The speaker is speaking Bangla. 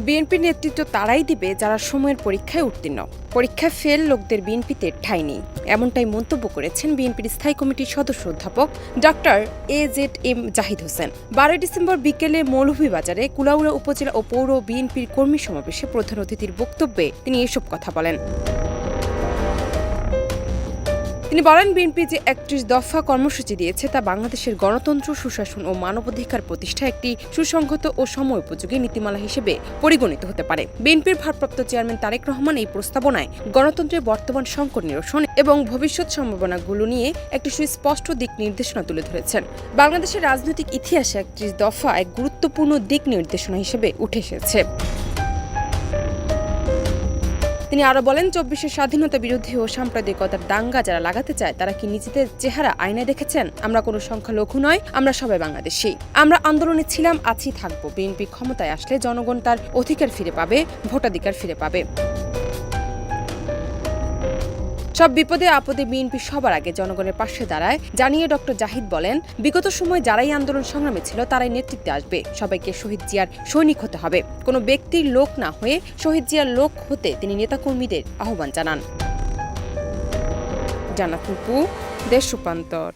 বিএনপির নেতৃত্ব তারাই দিবে যারা সময়ের পরীক্ষায় উত্তীর্ণ। পরীক্ষায় ফেল লোকদের বিএনপিতে ঠাঁই নেই, এমনটাই মন্তব্য করেছেন বিএনপির স্থায়ী কমিটির সদস্য অধ্যাপক doctor AZM Zahid Hossain. 12 December বিকেলে মৌলভীবাজারে কুলাউড়া উপজেলা ও পৌর বিএনপির কর্মী সমাবেশে প্রধান অতিথির বক্তব্যে তিনি এসব কথা বলেন। তিনি বলেন, বিএনপি যে 31 দফা কর্মসূচি দিয়েছে তা বাংলাদেশের গণতন্ত্র, সুশাসন ও মানবাধিকার প্রতিষ্ঠা একটি সুসংহত ও সময়োপযোগী নীতিমালা হিসেবে পরিগণিত হতে পারে। বিএনপির ভারপ্রাপ্ত চেয়ারম্যান তারেক রহমান এই প্রস্তাবনায় গণতন্ত্রের বর্তমান সংকট নিরসন এবং ভবিষ্যৎ সম্ভাবনাগুলো নিয়ে একটি সুস্পষ্ট দিক নির্দেশনা তুলে ধরেছেন। বাংলাদেশের রাজনৈতিক ইতিহাসে 31 দফা এক গুরুত্বপূর্ণ দিক নির্দেশনা হিসেবে উঠে এসেছে। তিনি আরো বলেন, 24 স্বাধীনতা বিরোধী ও সাম্প্রদায়িকতার দাঙ্গা যারা লাগাতে চায় তারা কি নিজেদের চেহারা আয়নায় দেখেছেন? আমরা কোনো সংখ্যালঘু নয়, আমরা সবাই বাংলাদেশী। আমরা আন্দোলনে ছিলাম, আছি, থাকবো। বিএনপি ক্ষমতায় আসলে জনগণ তার অধিকার ফিরে পাবে, ভোটাধিকার ফিরে পাবে। সব বিপদে আপদে বিএনপি সবার আগে জনগণের পাশে দাঁড়ায় জানিয়ে ডক্টর জাহিদ বলেন, বিগত সময় যারাই আন্দোলন সংগ্রামে ছিল তারাই নেতৃত্বে আসবে। সবাইকে শহীদ জিয়ার সৈনিক হতে হবে, কোনো ব্যক্তির লোক না হয়ে শহীদ জিয়ার লোক হতে তিনি নেতাকর্মীদের আহ্বান জানান। জান্নাত নুপু, দেশ রূপান্তর।